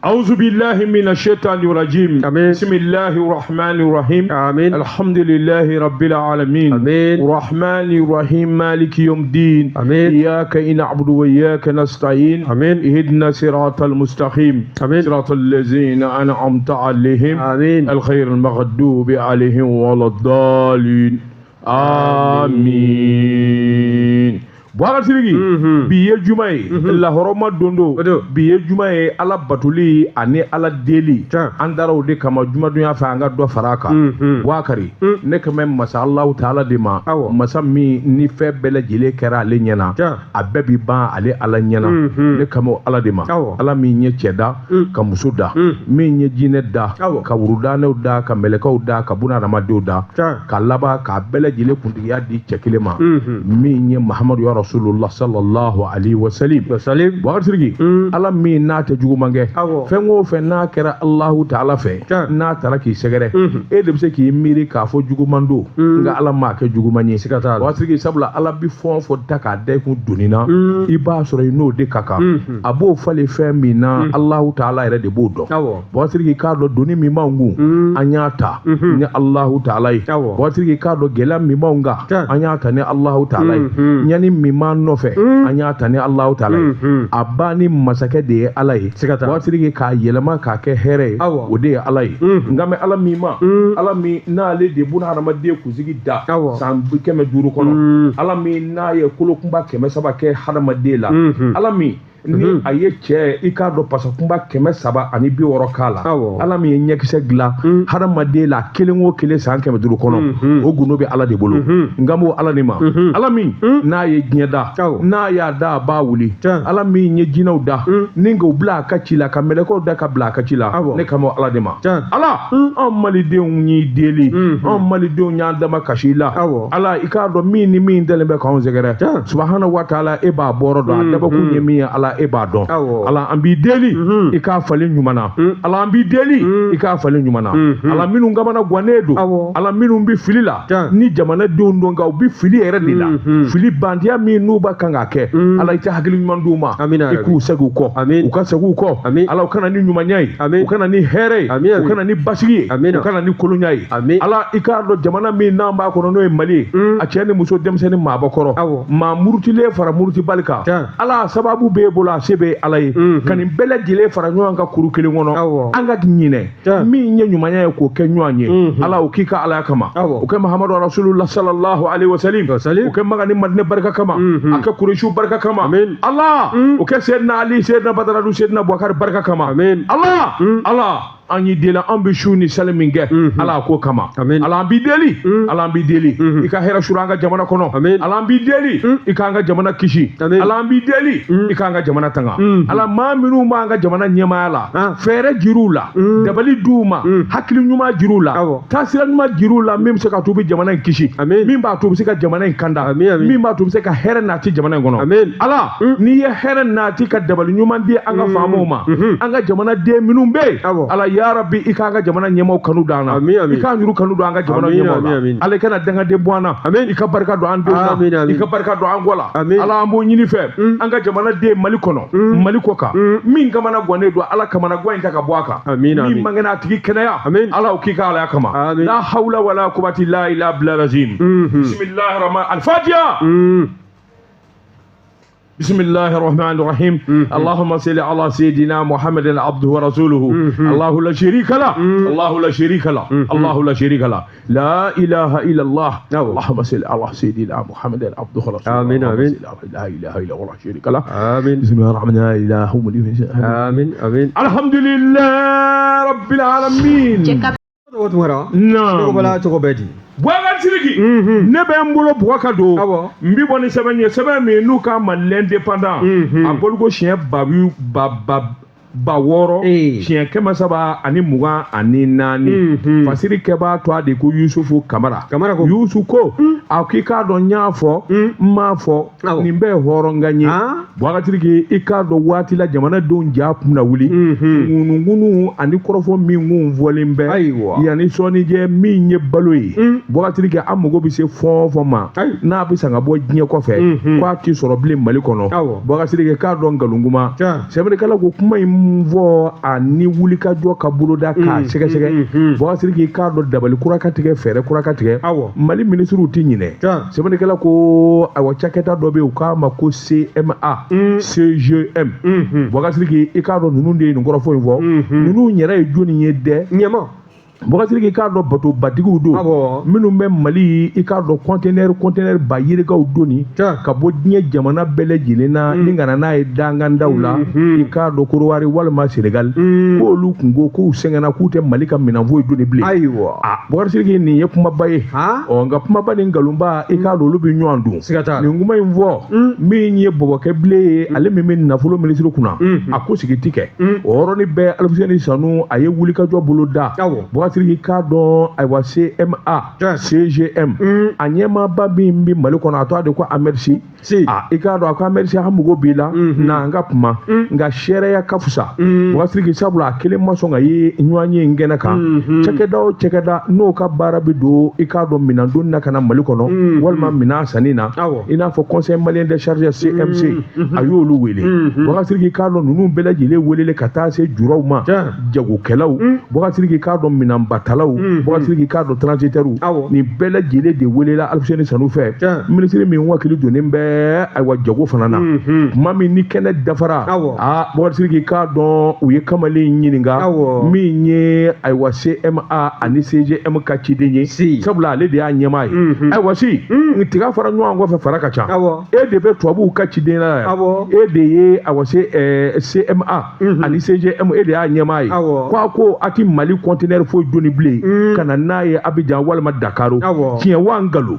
أعوذ بالله من الشيطان الرجيم بسم الله الرحمن الرحيم الحمد لله رب العالمين الرحمن الرحيم مالك يوم الدين إياك نعبد وإياك نستعين اهدنا صراط المستقيم صراط الذين أنعمت عليهم الخير المغضوب عليهم ولا الضالين آمين. Bwagatigi biye jumaye la horoma dondo biye jumaye ala batuli ani ala deli andaraw de kama juma dunya fa anga do faraka wakari ne kama masa Allah taala de ma masa mi ni fe bele jele kera le nyana abebi ba ale ala nyana ne kama ala de ma ala mi nye cheda ka musuda mi nye jine da ka wuruda ne da ka meleka da ka buna ramadu da ka laba ka bele jele kundiya di chekile ma mi nye Muhammad ya Rasulullah sallallahu alaihi wasallam wagatigi ala mi na ta jugumange fengo fe na kera Allah ta'ala fe na taraki segere e de se ki miri ka fo jugumando nga ala ma ke jugumanye sikata wagatigi sabla ala bi fon fo daka de ku dunina iba soro no de kaka abo fale fe mi na Allah ta'ala ere de bodo wagatigi ka do duni mi mangu anyata ni Allah ta'ala wagatigi ka do gelam mi manga anyata ni Allah ta'ala nyani mi no fe anya tani Allah taala abani masake de alai watiri ka yelama ka ke here ode alai ngame alami ma alami na le de buna harama de ku zigi da sam keme duru kono alami na ye kulukumba keme saba ke harama de la alami ni aye che ikado pasakumba keme saba ani bi woro kala alami nyekise gla harama de la kelengo kele san keme duru kono oguno bi ala de bolo ngamo ala ni ma alami na ye gneda na ya da ba wuli alami nye jinaw da ningo bla ka chila ka meleko da ka bla ka chila ne kamo ala de ma ala on mali de nyi deli on mali de nya dama kashila ala ikado mi ni mi ndele be ko zegere subhanahu wa ta'ala e ba boro do da ba kunye mi ala e ba don ala ambi deli ika fale nyumana ala ambi deli ika fale nyumana ala minu ngamana gwanedo ala minu mbi filila ni jamana de ndonga ubi fili ere dila fili bandia mi nuba kanga ke ala ita hagili nyumanduma iku segu ko uka segu ko ala ukana ni nyumanyai ukana ni here ukana ni basigi ukana ni kolonyai ala ikardo jamana mi namba ko no e mali a chene muso demseni ma bakoro ma murtile fara murti balka ala sababu be bola sebe alay kanin bele jile fara nyanga kuru kele ngono anga nyine mi nye nyumanya ko kenyanye ala ukika ala kama uke Muhammadu Rasulullah sallallahu alaihi wasallam uke magani madne barka kama aka kurishu barka kama Allah uke sayyidina Ali sayyidina Badr sayyidina Bakar barka kama Allah Allah anyi dela ambishuni salaminge ala ko kama ala ambi deli ika hera shuranga jamana kono ala ambi deli ikanga jamana kishi ala ambi deli ikanga jamana tanga ala maminu manga jamana nyemala fere jirula dabali duma hakili nyuma jirula tasira nyuma jirula mim se ka tubi jamana kishi mim ba tubi se ka jamana kanda mim ba tubi se ka hera nati jamana ngono ala ni ye hera nati ka dabali nyuma di anga famoma anga jamana de minumbe ala ya rabbi ikanga jamana nyemo kanu dana ikanga nyuru kanu danga jamana nyemo ale kana danga de bwana ika barka do ande ika barka do angola ala ambo nyini fe anga jamana de malikono malikoka min kamana gwane do ala kamana gwa intaka bwaka min mangana tigi kenaya ala ukika ala kama la hawla wala quwwata illa billah razim bismillahir rahmanir al-fatiha بسم الله الرحمن الرحيم اللهم صل على سيدنا محمد عبده ورسوله الله لا شريك له الله لا شريك له الله لا شريك له لا اله الا الله اللهم صل على سيدنا محمد عبده ورسوله امين امين لا اله الا الله شريك له امين بسم الله الرحمن الرحيم امين امين الحمد لله رب العالمين نعم Bwaga tiriki nebe mbolo bwaka do mbibo ni sebe mi nuka ma l'indépendant abolugo chien babu ba woro chien kema saba ani muga ani nani fasiri keba to ade ko Yusufu Kamara ko Yusuko akika do nyafo mafo ni be horo nganye bwaga tiriki ikado wati la jamana don japu na wuli ngunu ani korofo mi ngun volimbe yani soni je mi nye baloyi bwaga tiriki amugo bi se fon ma na bi sanga bo nye ko fe kwa ti soro blim mali kono bwaga tiriki ka do ngalunguma sebere kala ko kuma mun fɔ a ni wulikajɔ ka boloda k'a sɛgɛsɛgɛ Boubacar k'a dɔn dabali kura ka tigɛ fɛɛrɛ kura ka tigɛ Mali ministres tɛ ɲinɛ sɛbɛnnikɛla ko ayiwa cakɛda dɔ bɛ yen u k'a ma ko CMA CGM Boubacar i k'a dɔn ninnu de ye nin kɔrɔfɔ in fɔ ninnu yɛrɛ ye jɔnni ye dɛ ɲɛma Boubacar i k'a dɔn bateau batigiw don minnu bɛ Mali i k'a dɔn conteneur ba yirikaw donni ka bɔ diɲɛ jamana bɛɛ lajɛlen na ni kana n'a ye dangandaw la i k'a dɔn Côte walima Sénégal k'olu kun ko k'u sɛgɛnna k'u tɛ Mali ka minɛn foyi donni bilen ayiwa Boubacar nin ye kumaba ye nka kumaba ni nkalonba i k'a dɔn olu bɛ ɲɔgɔn dun nin kuma in fɔ min ye Bɔbɔkɛ bilen ye ale min bɛ nafolo minisiri kunna a ko sigi ti kɛ o yɔrɔnin bɛɛ Alfuseni Sanu a ye wulikajɔ bolo da Boubacar k'a dɔn ayiwa CMA CGM a ɲɛmaaba min bɛ Mali kɔnɔ a tɔgɔ de ko Ahmed Sy i k'a dɔn a ko Ahmed Sy a ka mɔgɔ b'i la na an ka kuma nka sariya ka fisa Boubacar sabula a kelen ma sɔn ka ye ɲɔgɔn ye in kɛnɛ kan cakɛda o cakɛda n'o ka baara bɛ don i k'a dɔn minɛn donni na ka na Mali kɔnɔ walima minɛn sanni na i n'a fɔ Conseil malien des charges CMC a y'olu wele Boubacar k'a dɔn ninnu bɛɛ lajɛlen weleli ka taa se juraw ma jagokɛlaw Boubacar k'a dɔn minɛn batalaw Boubacar k'a dɔn transitaires nin bɛɛ lajɛlen de welela Alfuseni Sanu fɛ minisiri min wakili donnen bɛ ayiwa jago fana na tuma min ni kɛnɛ dafara Boubacar k'a dɔn u ye kamalen ɲininka min ye ayiwa CMA ani CGM ka ciden ye sabula ale de y'a ɲɛmaa ye ayiwa si tiga fara ɲɔgɔn kɔfɛ fara ka ca e de bɛ tubabuw ka ciden la yan e de ye ayiwa CMA ani CGM e de y'a ɲɛmaa ye k'a ko a ti Mali conteneur foyi donni bilen ka na n'a ye Abidjan walima Dakaru tiɲɛ wa nkalon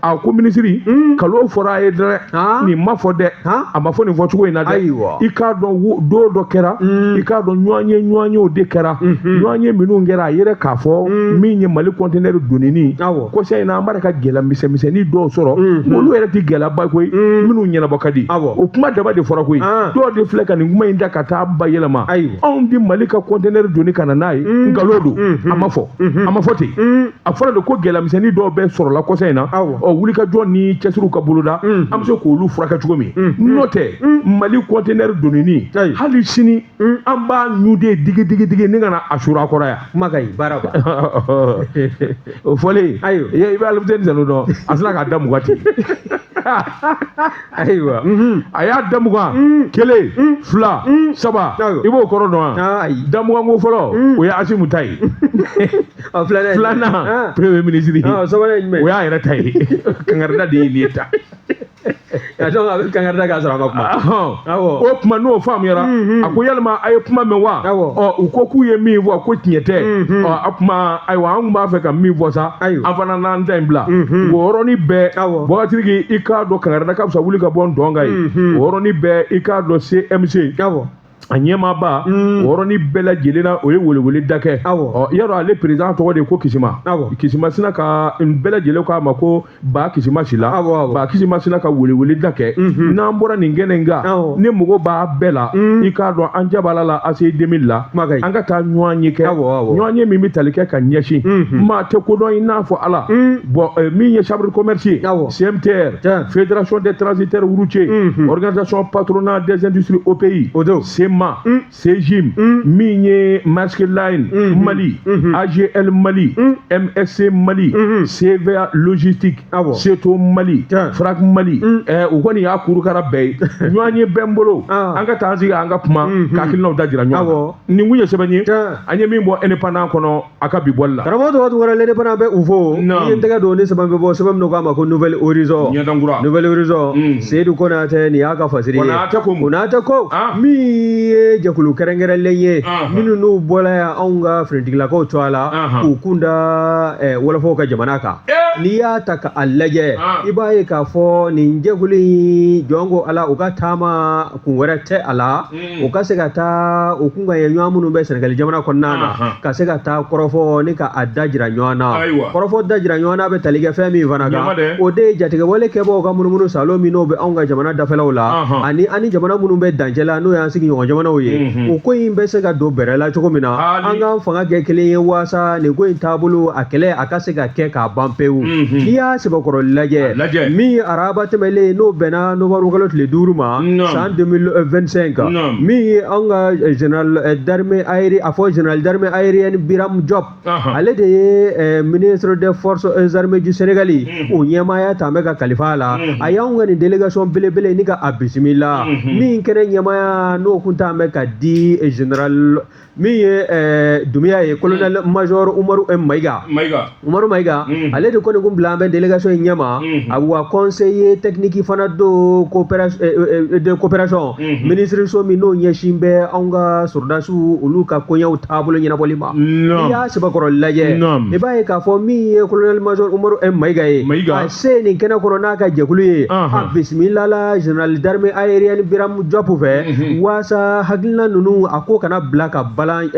a ko minisiri kalo fɔra a ye dɛ nin ma fɔ dɛ a ma fɔ nin fɔcogo in na dɛ i k'a dɔn don dɔ kɛra i k'a dɔn ɲɔgɔn yew de kɛra ɲɔgɔn ye minnu kɛra a yɛrɛ k'a fɔ min ye Mali conteneur donnini kɔsa in na an b'a ka gɛlɛya misɛnmisɛnnin dɔw sɔrɔ olu yɛrɛ tɛ gɛlɛyaba koyi minnu ɲɛnabɔ ka di o kuma daba de fɔra koyi dɔw de filɛ ka nin kuma in da ka taa ba yɛlɛma anw di Mali ka conteneur donni ka na n'a ye nkalon don a ma fɔ ten a fɔra de ko gɛlɛyamisɛnnin dɔw bɛ sɔrɔla kɔsa in na wulikajɔ ni cɛsiriw ka boloda an bɛ se k'olu furakɛ cogo min n'o tɛ Mali conteneur donnini hali sini an b'a ɲu de digi ni kana a sura kɔrɔ yan kuma ka ɲi baara o fɔlen i bɛ Alfuseni Sanu dɔn a sina k'a da mugan ten ayiwa a y'a da mugan kelen fila saba i b'o kɔrɔ dɔn wa da mugan ko fɔlɔ o ye Asimu ta ye filanan premier ministre o y'a yɛrɛ ta ye kangarida de ye nin ye ta a bɛ kangarida k'a sɔrɔ a ma kuma o kuma n'o faamuyara a ko yalima a ye kuma mɛn wa u ko k'u ye min fɔ ko tiɲɛ tɛ a kuma ayiwa an tun b'a fɛ ka min fɔ sa an fana n'an ta in bila o yɔrɔnin bɛɛ Boubacar i k'a dɔn kangarida ka fisa wuli ka bɔ ndɔn kan ye o yɔrɔnin bɛɛ i k'a dɔn CMC a ɲɛmaaba o yɔrɔnin bɛɛ lajɛlen na o ye welewele da kɛ yarɔ ale président tɔgɔ de ye ko Kisima sina ka bɛɛ lajɛlen k'a ma ko Ba Kisima Sila Ba Kisima sina ka welewele da kɛ n'an bɔra nin kɛnɛ in kan ni mɔgɔ b'a bɛɛ la i k'a dɔn an ɲɛ b'a la ACI 2000 la an ka taa ɲɔgɔn ye kɛ ɲɔgɔn ye min bɛ tali kɛ ka ɲɛsin maa tɛ kodɔn i n'a fɔ Ala min ye chambre de commerce ye CMTR Fédération des transitaires routiers organisation patronat des industries au pays CJIM min ye Maersk Line Mali AGL Mali MSC Mali CVA Logistique Seto Mali Frac Mali u kɔni y'a kurukara bɛɛ ye ɲɔgɔn ye bɛɛ n bolo an ka taa sigi an ka kuma k'akilinaw da jira ɲɔgɔn na nin kun ye sɛbɛn ye an ye min bɔ indépendant kɔnɔ a ka bi bɔli la karamɔgɔ tɔgɔ wɛrɛ l'indépendant bɛ u fɔ i ye n tɛgɛ don ni sɛbɛn bɛ bɔ sɛbɛn min k'a ma ko Nouvelle Horizon Nouvelle Horizon Seydou Konatɛ nin y'a ka fasiri ye Konatɛ ko min ye jɛkulu kɛrɛnkɛrɛnlen ye minnu n'u bɔla yan anw ka finitigilakaw to a la k'u kun da wɔlɔfɔw ka jamana kan n'i y'a ta k'a lajɛ i b'a ye k'a fɔ nin jɛkulu in jɔn ko Ala u ka taama kun wɛrɛ tɛ a la u ka se ka taa u kun ka ye ɲɔgɔn minnu bɛ Sɛnɛgali jamana kɔnɔna na ka se ka taa kɔrɔfɔ ni ka a da jira ɲɔgɔn na kɔrɔfɔ da jira ɲɔgɔn na bɛ tali kɛ fɛn min fana kan o de ye jatigɛwale kɛbagaw ka munumunu salon min n'o bɛ anw ka jamana dafɛlaw la ani jamana minnu bɛ dancɛ la n'o y'an sigi ɲɔgɔn jamanaw ye o ko in bɛ se ka don bɛrɛ la cogo min na an ka fanga kɛ kelen ye waasa nin ko in taabolo a kɛlɛ a ka se ka kɛ k'a ban pewu n'i y'a sɛbɛkɔrɔ lajɛ min araba tɛmɛlen n'o bɛnna novembre kalo tile 5 ma san 2025 min ye an ka général d'armée aérien a fɔ général d'armée aérienne Biram Diop ale de ye ministre des forces armées du Sénégal o ɲɛmaaya ta bɛ ka kalifa la a y'anw ka nin délégation belebele ni ka a bisimila min kɛnɛ ɲɛmaaya n'o kun ta bɛ ka di général min ye Dumiya ye colonel major Umaru Mayiga ale de kɔni kun bila an bɛ délégation in ɲɛma a wa conseiller technique fana do coopération ministre so min n'o ɲɛsin bɛ anw ka sɔrɔdasiw olu ka koɲɛw taabolo ɲɛnabɔli ma n'i y'a sɛbɛkɔrɔ lajɛ i b'a ye k'a fɔ min ye colonel major Umaru Mayiga ye a se nin kɛnɛ kɔnɔ n'a ka jɛkulu ye a bisimila la général d'armée aérienne Biram Diop fɛ waasa hakilina ninnu a ko kana bila ka balan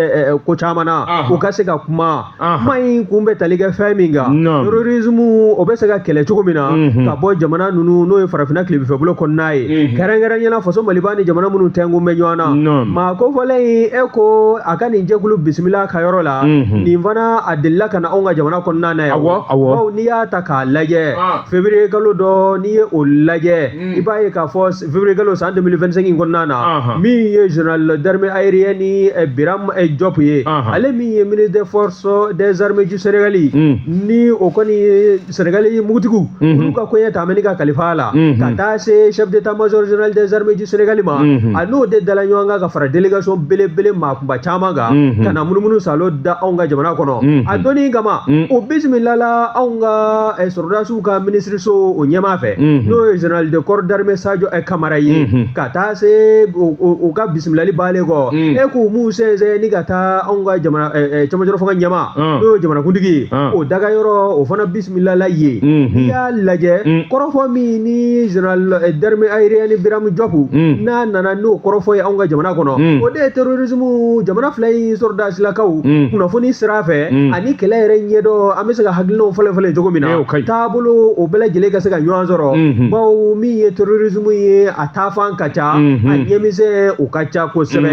ko caman na o ka se ka kuma kuma in kun bɛ tali kɛ fɛn min kan terrorisme o bɛ se ka kɛlɛ cogo min na ka bɔ jamana ninnu n'o ye farafinna tilebinfɛbolo kɔnɔna ye kɛrɛnkɛrɛnyana faso Maliba ni jamana minnu tɛngun bɛ ɲɔgɔn na maa kofɔlen in ko a ka nin jɛkulu bisimila ka yɔrɔ la nin fana a delila ka na anw ka jamana kɔnɔna na yan bawo n'i y'a ta k'a lajɛ février kalo dɔ n'i ye o lajɛ i b'a ye k'a fɔ février kalo san 2025 in kɔnɔna na min ye général d'armée aérienne ni Biram Diop ye ale min ye ministre des forces des armées du Sénégal ni o kɔni ye Sénégal mugutigiw olu ka koɲɛ ta mɛ ni ka kalifa la ka taa se chef d'état-major général des armées du Sénégal ma a n'o de dala ɲɔgɔn kan ka fara délégation belebele maakunba caman kan ka na munumunu salo da anw ka jamana kɔnɔ a dɔnni kama o bisimila la anw ka sɔrɔdasiw ka ministre so o ɲɛma fɛ n'o ye général de corps d'armée Sadio Kamara ye ka taa se o ka bisimilali baalen kɔ k'u m'u sɛnsɛn ni ka taa anw ka jamana cɛmancɛ fanga ɲɛma n'o ye jamanakuntigi ye o daga yɔrɔ o fana bisimila la ye n'i y'a lajɛ kɔrɔfɔ min ni général d'armée aérienne Biram Diop n'a nana n'o kɔrɔfɔ ye anw ka jamana kɔnɔ o de ye terrorisme jamana fila in sɔrɔdasilakaw kunnafoni sira fɛ ani kɛlɛ yɛrɛ ɲɛdɔn an bɛ se ka hakilinaw falen cogo min na taabolo o bɛɛ lajɛlen ka se ka ɲɔgɔn sɔrɔ bawo min ye terrorisme ye a taafan ka ca a ɲɛmisɛn o ka ca kosɛbɛ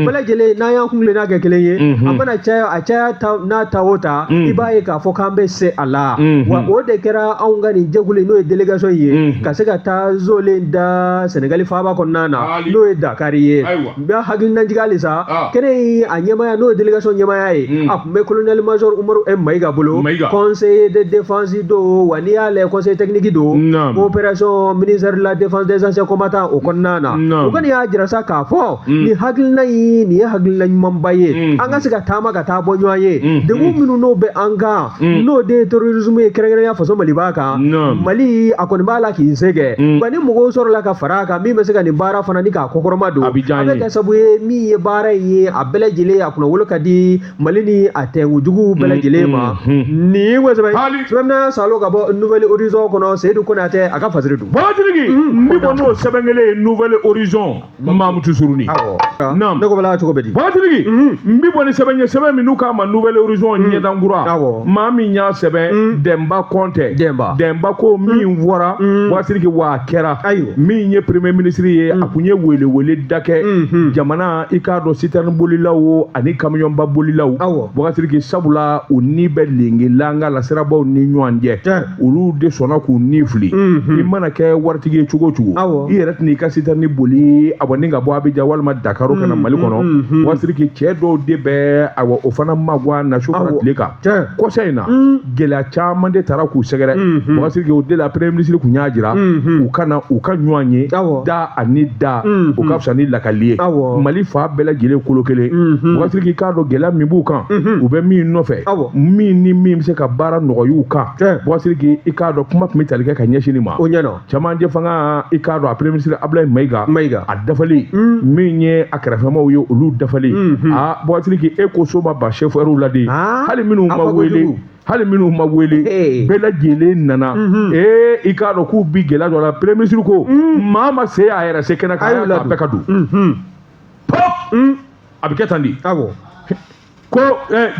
bɛɛ lajɛlen n'an y'an kun n'a kɛ kelen ye an bɛna caya n'a ta o ta i b'a ye k'a fɔ k'an bɛ se a la wa o de kɛra anw ka nin jɛkulu n'o ye délégation ye ka se ka taa zolen da Sénégal faaba kɔnɔna na n'o ye Dakar ye n bɛ hakilinajigi halisa kɛnɛ in a ɲɛmaya n'o ye délégation ɲɛmaya ye a tun bɛ colonel major Umaru Mayiga bolo conseiller de défense do wa n'i y'a lajɛ conseil technique do coopération ministère de la défense des anciens combattants o kɔnɔna na o kɔni y'a jira sa k'a fɔ nin hakilina in nin ye hakilina ɲumanba ye an ka se ka taama ka taa bɔ ɲɔgɔn ye degun minnu n'o bɛ an kan n'o de ye terrorisme ye kɛrɛnkɛrɛnya faso Maliba kan Mali a kɔni b'a la k'i se kɛ nka ni mɔgɔw sɔrɔla ka fara a kan min bɛ se ka nin baara fana ni k'a kɔkɔrɔma don a bɛ kɛ sababu ye min ye baara in ye a bɛɛ lajɛlen a kunnawolo ka di Mali ni a tɛnkujugu bɛɛ lajɛlen ma nin ye sɛbɛnna Salo ka bɔ Nouvelle Horizon kɔnɔ Seydou Konatɛ a ka fasiri dun Bagatigi n bɛ bɔ n'o sɛbɛn kelen ye Nouvelle Horizon Mamutu Suruni ne ko bala cogo bɛ di Bagatigi n bɛ bɔ ni sɛbɛn ye sɛbɛn min n'u k'a ma Nouvelle Horizon ɲɛdankura maa min y'a sɛbɛn Demba Kɔnte Demba ko min fɔra Bagatigi wa a kɛra min ye premier ministre ye a kun ye wele da kɛ jamana i k'a dɔn citerne bolilaw ani camion ba bolilaw Bagatigi sabula u ni bɛ lenke langa la sirabaw ni ɲɔgɔn cɛ olu de sɔnna k'u ni fili i mana kɛ waritigi ye cogo cogo i yɛrɛ tɛn'i ka citerne boli a ni ka bɔ Abidjan walima Dakar ka na Mali kɔnɔ Bagatigi cɛ dɔw de bɛ o fana magwa na su fara tile kan kɔsa in na gɛlɛya caman de taara k'u sɛgɛrɛ Bagatigi o de la premier ministre kun y'a jira u ka ɲɔgɔn ye da ani da o ka fisa ni lakali ye Mali fa bɛɛ lajɛlen kolo kelen Bagatigi k'a dɔn gɛlɛya min b'u kan u bɛ min nɔfɛ min ni min bɛ se ka baara nɔgɔy'u kan Bagatigi i k'a dɔn kuma tun bɛ tali kɛ ka ɲɛsin nin ma cɛmancɛ fanga i k'a dɔn a premier ministre Abdoulaye Mayiga a dafali min ye a kɛrɛfɛmaw ye olu dafali Bagatigi e ko so ma ba chauffeur la de hali minnu ma wele bɛɛ lajɛlen nana i k'a dɔn k'u bi gɛlɛya dɔ la premier ministre ko maa ma se a yɛrɛ se kɛnɛ kan a bɛɛ ka don a bɛ kɛ tan de ko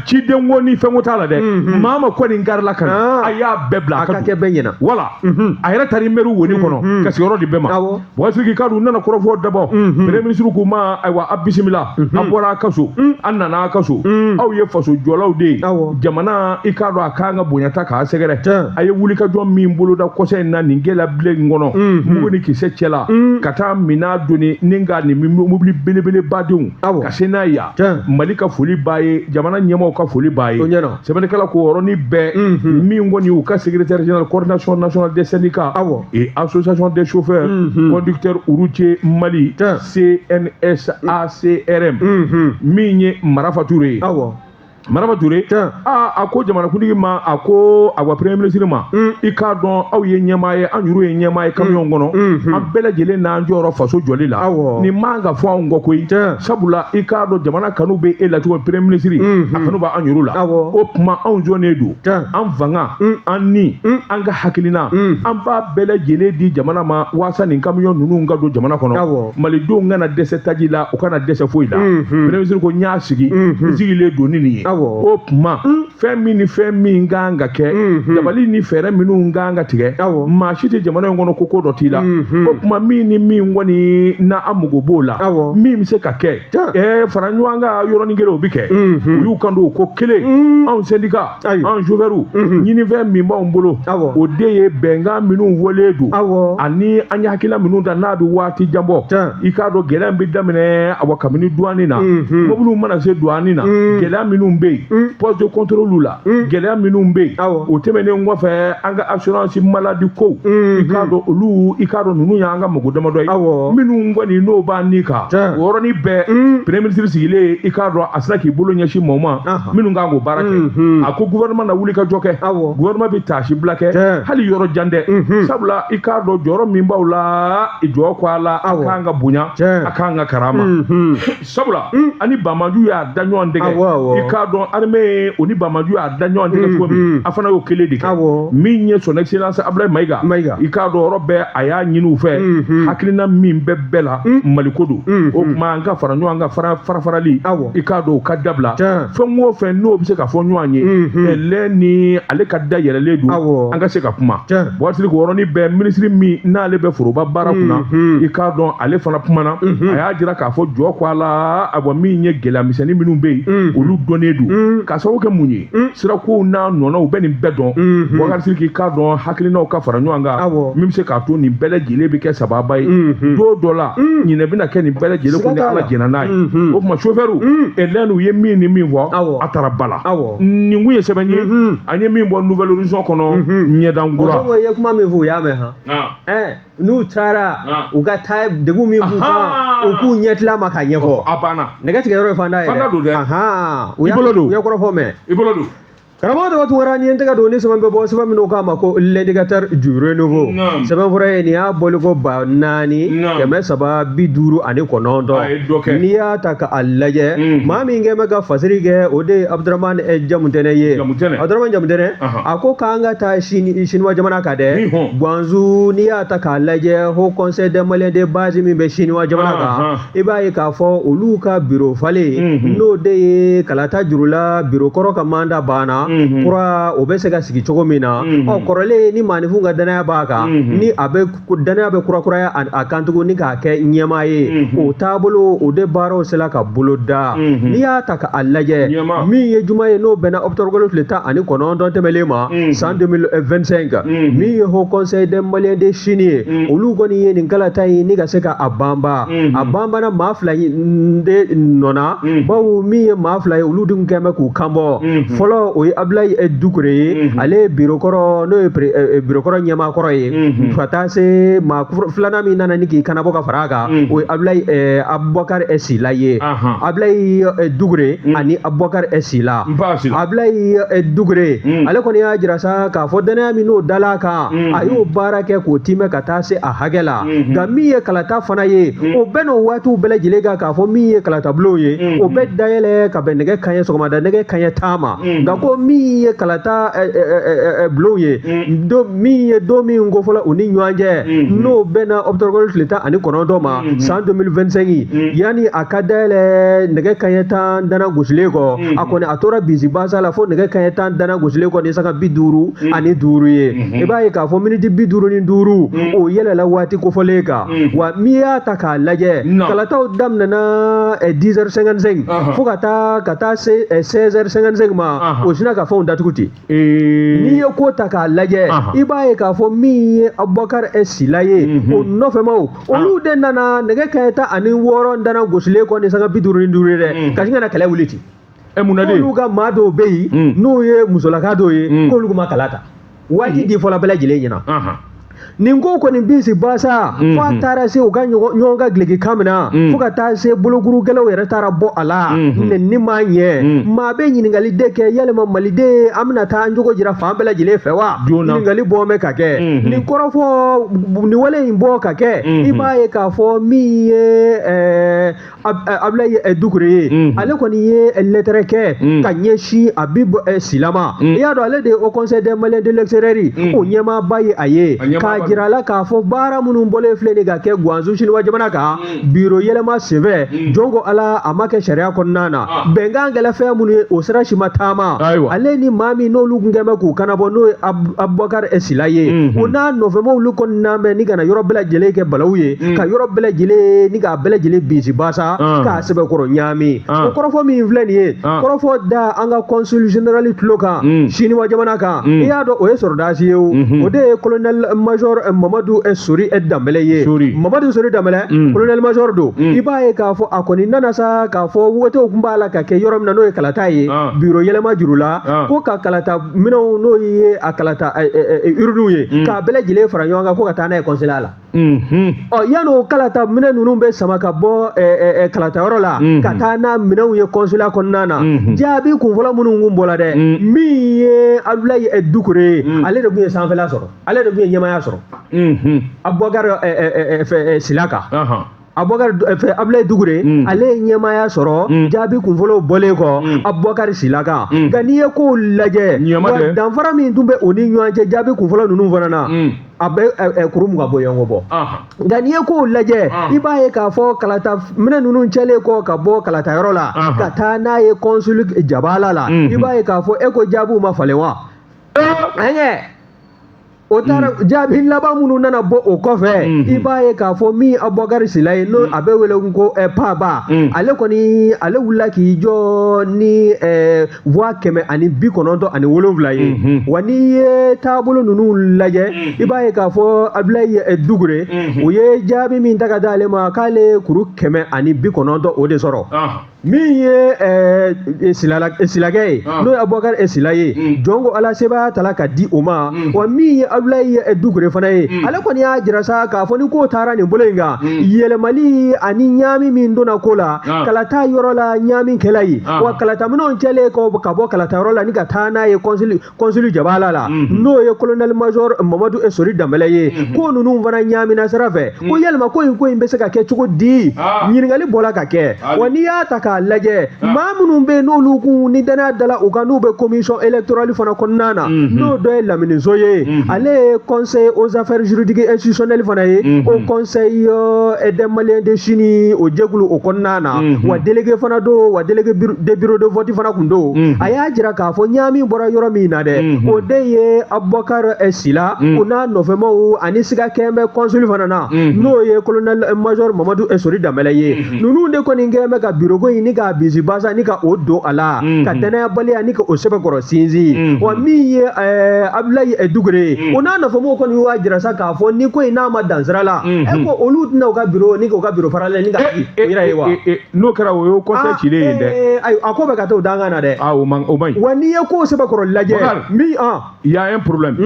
ciden woni fengo tala de mama ko ni ngarla kan aya bebla ka ke benyina wala a yɛrɛ tari meru woni kono kasi yɔrɔ di bɛma bɔsigi ka du nana kɔrɔfɔ dabɔ premier ministre ko ma aywa a bisimila a bɔra kaso an nana kaso aw ye faso jɔlaw de jamana i ka dɔn a kan ka bonyata k'a sɛgɛrɛ a ye wuli ka jɔn min boloda kɔsɛ in na nin gɛlɛ bilen kɔnɔ mugu ni kisɛ cɛla ka taa mina doni ni ka nin mobili belebele badenw ka se n'a ye mali ka foli b'a ye jamana ɲɛmaw ka foli b'a ye sɛbɛnnikɛla ko yɔrɔnin bɛɛ min kɔni u ka secrétaire général coordination nationale des syndicats et association des chauffeurs conducteurs routiers Mali CNSACRM min ye Marafa Touré Marama Touré a ko jamanakuntigi ma a ko a wa premier ministre ma i k'a dɔn aw ye ɲɛmaa ye an yɛrɛw ye ɲɛmaa ye camion kɔnɔ an bɛɛ lajɛlen n'an jɔyɔrɔ faso jɔli la nin man ka fɔ anw kɔ koyi sabula i k'a dɔn jamana kanu bɛ e la cogo premier ministre a kanu bɛ an yɛrɛw la o tuma anw jɔnnen don an fanga an ni an ka hakilina an b'a bɛɛ lajɛlen di jamana ma walasa nin camion ninnu ka don jamana kɔnɔ malidenw kana dɛsɛ taji la u kana dɛsɛ foyi la premier ministre ko n y'a sigi n sigilen don ni nin ye o tuma fɛn min ni fɛn min kan ka kɛ dabali ni fɛɛrɛ minnu kan ka tigɛ maa si tɛ jamana in kɔnɔ ko dɔ t'i la o tuma min ni min kɔni na an mago b'o la min bɛ se ka kɛ fara ɲɔgɔn kan yɔrɔnin kelen o bɛ kɛ u y'u kan don o ko kelen anw syndicat anw chauffeur ɲinifɛn min b'anw bolo o de ye bɛnkan minnu fɔlen don ani an ye hakilina minnu ta n'a bɛ waati jan bɔ i k'a dɔn gɛlɛya bɛ daminɛ kabini douane na mobiliw mana se douane na gɛlɛya minnu bɛ yen poste de contrôle la gɛlɛya minnu bɛ yen o tɛmɛnen kɔfɛ an ka assurance maladie ko i k'a dɔn olu i k'a dɔn ninnu y'an ka mago damadɔ ye minnu kɔni n'o b'a ni kan o yɔrɔnin bɛɛ premier ministre sigilen i k'a dɔn a sera k'i bolo ɲɛsin mɔɔ ma minnu kan k'o baara kɛ a ko gouvernement na wuli ka jɔ kɛ gouvernement bɛ taasi bila kɛ hali yɔrɔ jan dɛ sabula i k'a dɔn jɔyɔrɔ min b'aw la jɔ ko a la a kan ka bonya a kan ka karama sabula ani Bamaju y'a da ɲɔgɔn dɛgɛ i k'a dɔn armée o ni Bamaju y'a da ɲɔgɔn dɛgɛ cogo min a fana y'o kelen de kɛ min ye son excellence Abdoulaye Mayiga i k'a dɔn yɔrɔ bɛɛ a y'a ɲini u fɛ hakilina min bɛ bɛɛ la Maliko don o tuma an ka fara ɲɔgɔn kan farafarali i k'a dɔn o ka dabila fɛn o fɛn n'o bɛ se ka fɔ ɲɔgɔn ye ɛlɛ ni ale ka da yɛlɛlen don an ka se ka kuma waati ko yɔrɔnin bɛɛ ministre min n'ale bɛ foroba baara kunna i k'a dɔn ale fana kumana a y'a jira k'a fɔ jɔ ko a la a bɔ min ye gɛlɛya misɛnnin minnu bɛ yen olu dɔnnen don ka sababu kɛ mun ye sirakow n'a nɔnɔw bɛ nin bɛɛ dɔn Boubacar k'i k'a dɔn hakilinaw ka fara ɲɔgɔn kan min bɛ se k'a to nin bɛɛ lajɛlen bɛ kɛ sababa ye don dɔ la ɲinɛ bɛna kɛ nin bɛɛ lajɛlen kun ni Ala jɛna n'a ye o tuma chauffeur ɛlɛn u ye min ni min fɔ a taara bala nin kun ye sɛbɛn ye an ye min bɔ nouvelle horizon kɔnɔ ɲɛdan kura o ye kuma min fɔ u y'a mɛn han n'u taara u ka taa degun min b'u kan u k'u ɲɛtila ma k'a ɲɛfɔ a banna nɛgɛtigɛyɔrɔ ye fanda ye fanda don dɛ u y'a kɔrɔfɔ mɛn i bolo don karamɔgɔ dɔgɔ tungara ni n tɛgɛ don ni sɛbɛn bɛ bɔ sɛbɛn minnu k'a ma ko l'indicateur du renouveau sɛbɛn fɔra ye nin y'a bɔli ko 4,359 n'i y'a ta k'a lajɛ maa min kɛ bɛ ka fasiri kɛ o de ye Abdramane Jamutɛnɛ ye Abdramane Jamutɛnɛ a ko k'an ka taa Chinois jamana kan dɛ Guangzhou n'i y'a ta k'a lajɛ Haut Conseil des Maliens de base min bɛ Chinois jamana kan i b'a ye k'a fɔ olu ka bureau falen n'o de ye Kalata Jurula bureau kɔrɔ ka mandat banna kura o bɛ se ka sigi cogo min na kɔrɔlen ni maanifin ka danaya b'a kan ni a bɛ danaya bɛ kurakuraya a kan tugun ni k'a kɛ ɲɛmaa ye o taabolo o de baaraw sera ka bolo da n'i y'a ta k'a lajɛ min ye juma ye n'o bɛnna octobre tile 19 tɛmɛlen ma san 2025 min ye Haut Conseil des Maliens de Chine ye olu kɔni ye nin kalata ye ni ka se ka a banba a banbana maa fila de nɔna bawo min ye maa fila ye olu dun kɛn bɛ k'u kanbɔ fɔlɔ o ye Abdoulaye Doucouré ye ale ye bureau kɔrɔ n'o ye bureau kɔrɔ ɲɛmaa kɔrɔ ye ka taa se maa filanan min nana ni k'i kanabɔ ka fara a kan o ye Abdoulaye Aboubacar Sila ye Abdoulaye Doucouré ani Aboubacar Sila Abdoulaye Doucouré ale kɔni y'a jira sa k'a fɔ danaya min n'o dal'a kan a y'o baara kɛ k'o timɛ ka taa se a hakɛ la nka min ye kalata fana ye o bɛɛ n'o waatiw bɛɛ lajɛlen kan k'a fɔ min ye kalata bulon ye o bɛɛ dayɛlɛ ka bɛn nɛgɛ kanɲɛ sɔgɔmada nɛgɛ kanɲɛ 10 ma nka ko min ye kalata bulon ye min ye don min ko fɔlɔ u ni ɲɔgɔn cɛ n'o bɛnna octobre tile 19 ma san 2025 yani a ka dayɛlɛ nɛgɛ kanɲɛ 10 dana gosilen kɔ a kɔni a tora bisi basa la fo nɛgɛ kanɲɛ 10 dana gosilen kɔ ni sanga 55 ye i b'a ye k'a fɔ miniti 55 o yɛlɛla waati kofɔlen kan wa min y'a ta k'a lajɛ kalataw daminɛna 10h55 fo ka taa se 16h55 ma o sina ka fɛnw datugu ten n'i ye ko ta k'a lajɛ i b'a ye k'a fɔ min ye Abubakar Sila ye o nɔfɛmaw olu de nana nɛgɛ kanɲɛ 16 dana gosilen kɔ ni sanga 55 ye dɛ ka sin ka na kɛlɛ wuli ten olu ka maa dɔw bɛ yen n'o ye musolaka dɔw ye k'olu ma kala ta waati di fɔla bɛɛ lajɛlen ɲɛna nin ko kɔni bisi basa fo a taara se u ka ɲɔgɔn ka gileki kan min na fo ka taa se bolokurukɛlaw yɛrɛ taara bɔ a la ni ma ɲɛ maa bɛ ɲininkali de kɛ yalima maliden an bɛna taa an jogo jira fan bɛɛ lajɛlen fɛ wa ɲininkali bɔ mɛn ka kɛ nin kɔrɔfɔ nin wale in bɔ ka kɛ i b'a ye k'a fɔ min ye Abulaye Dukure ye ale kɔni ye lettre kɛ ka ɲɛsin Abibu Sila ma i y'a dɔn ale de ye Haut Conseil des Maliens de l'extérieur o ɲɛmaaba ye a ye k'a jira la k'a fɔ baara minnu bɔlen filɛ nin ka kɛ Guanzu Chinois jamana kan biro yɛlɛma senfɛ jɔn ko Ala a ma kɛ sariya kɔnɔna na bɛnkan kɛlɛ fɛn minnu ye o sira si ma taama ale ni maa min n'olu kun kɛn bɛ k'u kanabɔ n'o ye Abubakar Sila ye o n'a nɔfɛmaw olu kɔnɔna mɛn ni kana yɔrɔ bɛɛ lajɛlen kɛ balawu ye ka yɔrɔ bɛɛ lajɛlen ni k'a bɛɛ lajɛlen bisi basa k'a sɛbɛkɔrɔ ɲaami o kɔrɔfɔ min filɛ nin ye kɔrɔfɔ da an ka consul général tulo kan Chinois jamana kan i y'a dɔn o ye sɔrɔdasi ye o de ye colonel major Mamadu Sori Danbɛlɛ ye Mamadu Sori Danbɛlɛ colonel major don i b'a ye k'a fɔ a kɔni nana sa k'a fɔ wotew kun b'a la ka kɛ yɔrɔ min na n'o ye kalata ye biro yɛlɛma juru la ko ka kalata minɛnw n'o ye a kalata urnuw ye k'a bɛɛ lajɛlen fara ɲɔgɔn kan ko ka taa n'a ye consulat la yan'o kalata minɛn ninnu bɛ sama ka bɔ kalatayɔrɔ la ka taa n'a minɛnw ye consulat kɔnɔna na jaabi kunfɔlɔ minnu kun bɔra dɛ min ye Abulaye Dukure ye ale de kun ye sanfɛla sɔrɔ ale de kun ye ɲɛmaya sɔrɔ Abubakar Sila kan Abulaye Dukure ale ye ɲɛmaya sɔrɔ jaabi kunfɔlɔw bɔlen kɔ Abubakar Sila kan nka n'i ye kow lajɛ wa danfara min tun bɛ o ni ɲɔgɔn cɛ jaabi kunfɔlɔ ninnu fana na a bɛ kuru mun ka bɔ ɲɔgɔn bɔ nka n'i ye kow lajɛ i b'a ye k'a fɔ kalata minɛn ninnu cɛlen kɔ ka bɔ kalatayɔrɔ la ka taa n'a ye consul Jabala la i b'a ye k'a fɔ e ko jaabiw ma falen wa o taara jaabi laban minnu nana bɔ o kɔfɛ i b'a ye k'a fɔ min Abubakar Sila ye n'o a bɛ wele ko Paba ale kɔni ale wulila k'i jɔ ni voix 197 ye wa n'i ye taabolo ninnu lajɛ i b'a ye k'a fɔ Abulaye Dukure o ye jaabi min ta ka di ale ma k'ale kuru 190 o de sɔrɔ min ye silakɛ ye n'o ye Abubakar Sila ye jɔn ko Ala sebaya tala ka di o ma wa min ye Abulaye Dukure fana ye ale kɔni y'a jira sa k'a fɔ ni ko taara nin bolo in kan yɛlɛmali ani ɲaami min donna ko la kalata yɔrɔ la ɲaami kɛla ye wa kalata minɛnw cɛlen kɔ ka bɔ kalatayɔrɔ la ni ka taa n'a ye consul Jabala la n'o ye colonel major Mamadu Sori Danbɛlɛ ye ko ninnu fana ɲaamina sira fɛ ko yalima ko in bɛ se ka kɛ cogo di ɲininkali bɔra ka kɛ wa n'i y'a ta k'a lajɛ maa minnu bɛ yen n'olu kun ni danaya dala u kan n'u bɛ commission électorale fana kɔnɔna na n'o dɔ ye Lamini Zo ye ale ye conseil aux affaires juridiques institutionnelles fana ye au conseil des Maliens de Chine o jɛkulu o kɔnɔna na wa délégué fana don wa délégué des bureaux de vote fana kun don a y'a jira k'a fɔ ɲaami bɔra yɔrɔ min na dɛ o de ye Abubakar Sila o n'a nɔfɛmaw ani siga kɛn bɛ consul fana na n'o ye colonel major Mamadu Sori Danbɛlɛ ye ninnu de kɔni kɛn bɛ ka bureau ko in ni ka bisi basa ni ka o don a la ka danayabaliya ni ka o sɛbɛkɔrɔ sinsin wa min ye Abulaye Dukure o n'a nɔfɛmaw kɔni y'a jira sa k'a fɔ ni ko in n'a ma dan sira la e ko olu tɛna u ka bureau ni k'u ka bureau faralen ni ka o yɛrɛ ye wa n'o kɛra o ye conseil cilen ye dɛ a ko bɛ ka taa o dangan na dɛ o man ɲi wa n'i ye ko sɛbɛkɔrɔ lajɛ min il y a un problème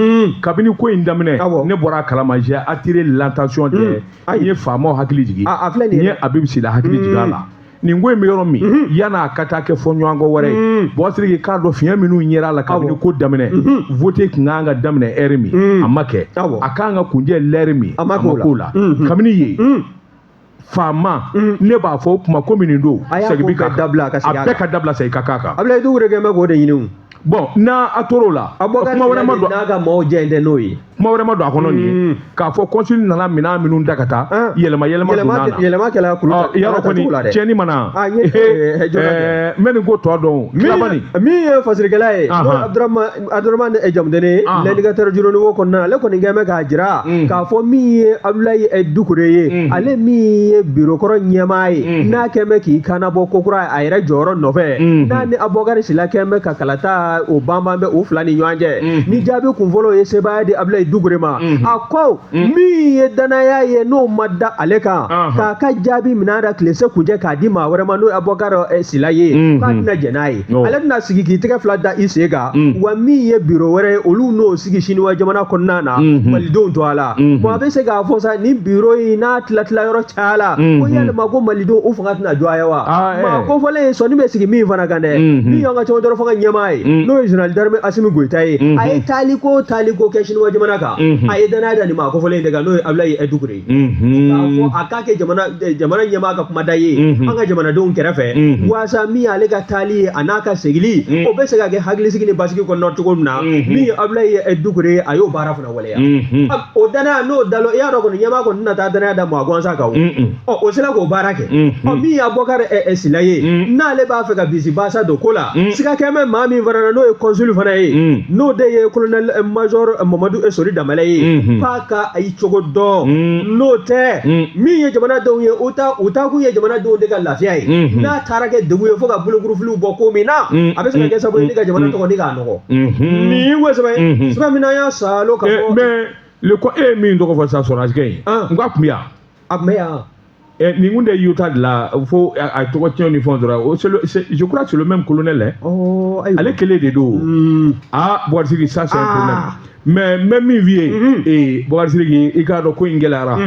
kabini ko in daminɛ ne bɔra a kalama j'ai attiré l'attention de n ye faamaw hakili jigin n ye Abibu Sila hakili jigin a la nin ko in bɛ yɔrɔ min yan'a ka taa kɛ fɔ ɲɔgɔn kɔ wɛrɛ ye bon Sidiki k'a dɔn fiɲɛ minnu yera a la kabini ko daminɛ vote tun kan ka daminɛ heure min a ma kɛ a kan ka kunjɛ l'heure min a ma k'o la kabini yen faama ne b'a fɔ o kuma ko min nin don segin bɛ ka dabila a bɛɛ ka dabila segin ka k'a kan Abulaye Dukure kɛn bɛ k'o de ɲini bon n'a a tor'o la Abubakar n'a ka maaw jɛnsɛn n'o ye kuma wɛrɛ ma don a kɔnɔ nin ye k'a fɔ consul nana minɛn minnu da ka taa yɛlɛma kɛla yɔrɔ kɔni tiɲɛni mana n bɛ nin ko tɔ dɔn min ye fasirikɛla ye Abdurahmane Jamudene l'indicateur du renouveau kɔnɔna na ale kɔni kɛn bɛ k'a jira k'a fɔ min ye Abdulaye Dukure ye ale min ye bureau kɔrɔ ɲɛmaa ye n'a kɛn bɛ k'i kanabɔ kokura a yɛrɛ jɔyɔrɔ nɔfɛ n'a ni Abubakar Sila kɛn bɛ ka kalata o banban bɛ o fila ni ɲɔgɔn cɛ ni jaabi kunfɔlɔ ye sebaaya di Abdulaye Dukure ma a ko min ye danaya ye n'o ma da ale kan k'a ka jaabi minɛ da tile se kuncɛ k'a di maa wɛrɛ ma n'o ye Abubakar Sila ye k'a tɛna jɛn n'a ye ale tɛna sigi k'i tɛgɛ fila da i sen kan wa min ye bureau wɛrɛ ye olu n'o sigi siniwa jamana kɔnɔna na malidenw to a la bon a bɛ se k'a fɔ sa ni bureau in n'a tila yɔrɔ cayala ko yalima ko malidenw u fanga tɛna jɔ a ye wa maa kofɔlen ye sɔnni bɛ sigi min fana kan dɛ min y'an ka cɛmancɛ fanga ɲɛmaa ye n'o ye général d'armée Asimi Goyita ye a ye taliko kɛ siniwa jamana kan a ye danaya da nin maa kofɔlen de kan n'o ye Abdulaye Dukure ye k'a fɔ a k'a kɛ jamana ɲɛmaa ka kumada ye an ka jamanadenw kɛrɛfɛ waasa min y'ale ka taali ye a n'a ka segili o bɛ se ka kɛ hakilisigi ni basigi kɔnɔ cogo min na min ye Abdulaye Dukure ye a y'o baara fana waleya o danaya n'o dalo i y'a dɔn kɔni ɲɛmaa kɔni tɛna taa danaya da maa gansan kan o sera k'o baara kɛ min ye Abubakar Sila ye n'ale b'a fɛ ka bisi baasa don ko la siga kɛn bɛ maa min fana na n'o ye consul fana ye n'o de ye colonel major Mamadu Sori Damale ye k'a ka a yi cogo dɔn n'o tɛ min ye jamanadenw ye u ta kun ye jamanadenw de ka lafiya ye n'a taara kɛ degun ye fo ka bolokurufiliw bɔ ko min na a bɛ se ka kɛ sababu ye ne ka jamana tɔgɔ ni k'a nɔgɔ nin ye sɛbɛn sɛbɛn min na y'a salo ka fɔ mais le ko e min tɔgɔ fɔ sa sɔrɔsi kɛ ye n ko a tun bɛ yan a tun bɛ yan nin kun de y'u ta de la fo a tɔgɔ tiɲɛ ni fɛnw dɔrɔn je crois c'est le même colonel ale kelen de don Boubacar Sidiki ça c'est un problème mais même min f'i ye Boubacar Sidiki i k'a dɔn ko in gɛlɛyara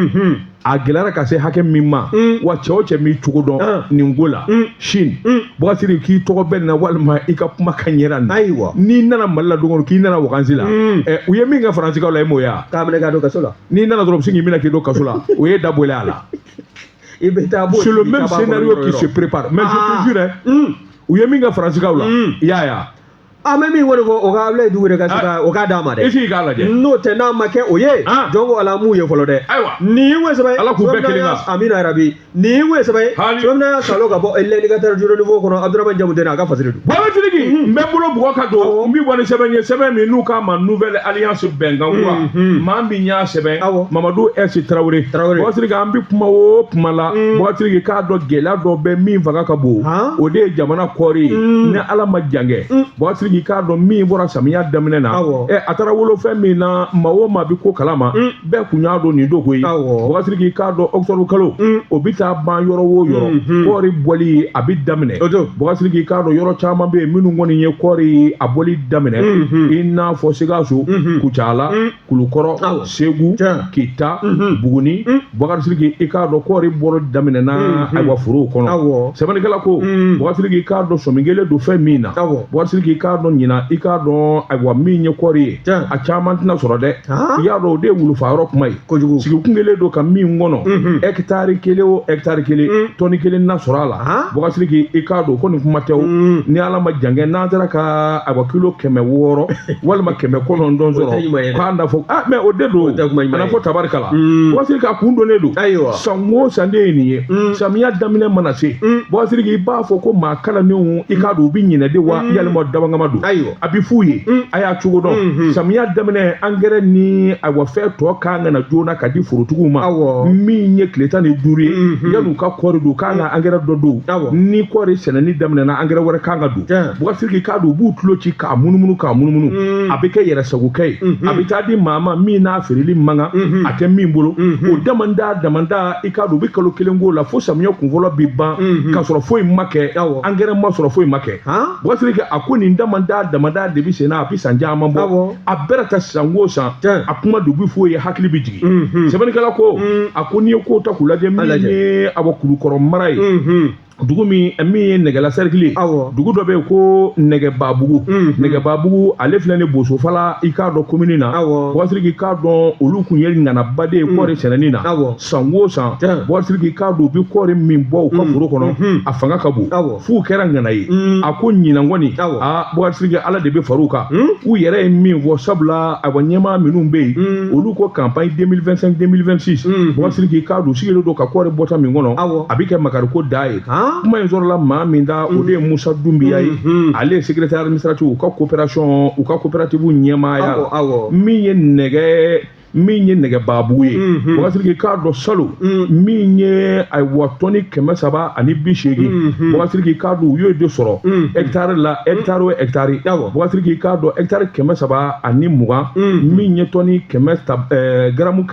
a gɛlɛyara ka se hakɛ min ma wa cɛ o cɛ min cogo dɔn nin ko la Chine Boubacar Sidiki k'i tɔgɔ bɛ nin na walima i ka kuma ka ɲɛra nin ayiwa n'i nana Mali la don o don k'i nana Wagansi la u ye min kɛ Faransikaw la e m'o ye wa k'a minɛ k'a don kaso la n'i nana dɔrɔn u bɛ se k'i minɛ k'i don kaso la o ye dabɔlen a la c'est le même scénario qui se prépare mais je te jure u ye min kɛ Faransikaw la i y'a ye a mɛ min kɔni fɔ o ka Abdulaye Dukure ka se ka o k'a d'a ma dɛ i sigi k'a lajɛ n'o tɛ n'a ma kɛ o ye jɔn ko ala m'u ye fɔlɔ dɛ ayiwa nin ye wo sɛbɛn ala k'u bɛɛ kelen kan amina yarabi nin ye wo sɛbɛn sɛbɛn y'a salo ka bɔ l'indicateur du renouveau kɔnɔ Abdurahmane Jamudene a ka fasiri don Boubacar Sidiki n bɛ bolo bugɔ ka don n bɛ bɔ ni sɛbɛn ye sɛbɛn min n'u k'a ma nouvelle alliance bɛnkan kura maa min y'a sɛbɛn Mamadu S Tarawele Boubacar Sidiki an bɛ kuma o kuma la Boubacar Sidiki k'a dɔn gɛlɛya dɔ bɛ min fanga ka bon o de ye jamana kɔɔri ye ni ala ma jan kɛ Boubacar Sidiki k'a dɔn min bɔra samiya daminɛ na a taara wolofɛn min na maa o maa bɛ ko kalama bɛɛ kun y'a dɔn nin don koyi Boubacar Sidiki k'a dɔn octobre kalo o bɛ taa ban yɔrɔ o yɔrɔ kɔɔri bɔli a bɛ daminɛ Boubacar Sidiki k'a dɔn yɔrɔ caman bɛ yen minnu kɔni ye kɔɔri a bɔli daminɛ i n'a fɔ Sikaso Kucala Kulukɔrɔ Segu Kita Buguni Boubacar Sidiki i k'a dɔn kɔɔri bɔli daminɛ na ayiwa forow kɔnɔ sɛbɛnnikɛla ko Boubacar Sidiki k'a dɔn sɔmingelen don fɛn min na Boubacar Sidiki k'a dɔn ɲina i k'a dɔn ayiwa min ye kɔɔri ye a caman tɛna sɔrɔ dɛ i y'a dɔn o de ye wulufa yɔrɔ kuma ye sigikun kelen don ka min kɔnɔ hectare kelen o hectare kelen tɔni kelen na sɔrɔ a la Boubacar Sidiki i k'a dɔn ko nin kuma tɛ o ni ala ma jan kɛ n'an taara ka ayiwa kilo 600 walima 900 sɔrɔ k'an da fɔ mais o de don a na fɔ tabarikala Boubacar Sidiki a kun donnen don san o san de ye nin ye samiya daminɛ mana se Boubacar Sidiki i b'a fɔ ko maa kalannenw i k'a dɔn u bɛ ɲinɛ de wa yalima dabangama don a bɛ f'u ye a y'a cogo dɔn samiya daminɛ angɛrɛ ni ayiwa fɛn tɔ k'an ka na joona ka di forotigiw ma min ye tile 15 ye yan'u ka kɔɔri don k'an ka angɛrɛ dɔ don ni kɔɔri sɛnɛni daminɛna angɛrɛ wɛrɛ k'an ka don Boubacar Sidiki k'a don u b'u tulo ci k'a munumunu a bɛ kɛ yɛrɛsagokɛ ye a bɛ taa di maa ma min n'a feereli man kan a tɛ min bolo o damanda i k'a don u bɛ kalo 1 k'o la fo samiya kunfɔlɔ bɛ ban k'a sɔrɔ foyi ma kɛ angɛrɛ ma sɔrɔ foyi ma kɛ Boubacar Sidiki a ko nin damanda de bɛ sen na a bɛ san caman bɔ a bɛɛ ta san o san a kuma de bɛ f'o ye hakili bɛ jigin sɛbɛnnikɛla ko a ko n'i ye ko ta k'u lajɛ min ye a bɔ Kulukɔrɔ mara ye dugu min ye nɛgɛla cercle dugu dɔ bɛ yen ko nɛgɛbabugu nɛgɛbabugu ale filɛ ni bosofala i k'a dɔn commune na Bɔkasiri k'i k'a dɔn olu kun ye ŋanabaden ye kɔɔri sɛnɛni na san o san Bɔkasiri k'i k'a dɔn u bi kɔɔri min bɔ u ka foro kɔnɔ a fanga ka bon f'u kɛra ŋana ye a ko ɲinan kɔni Bɔkasiri Ala de bɛ far'u kan u yɛrɛ ye min fɔ sabula a ɲɛmaa minnu bɛ yen olu ko campagne 2025 2026 Bɔkasiri k'i k'a dɔn u sigilen don ka kɔɔri bɔta min kɔnɔ a bɛ kɛ makariko da ye kuma in sɔrɔla maa min da o de ye Musa Dumbiya ye ale ye secrétaire administratif u ka coopérative ɲɛmaaya min ye nɛgɛbabugu ye Bɔkasiri k'i k'a dɔn salon min ye ayiwa tɔni 380 Bɔkasiri k'i k'a dɔn u y'o de sɔrɔ hectare la hectare o hectare Bɔkasiri k'i k'a dɔn hectare 320 min ye tɔni gramme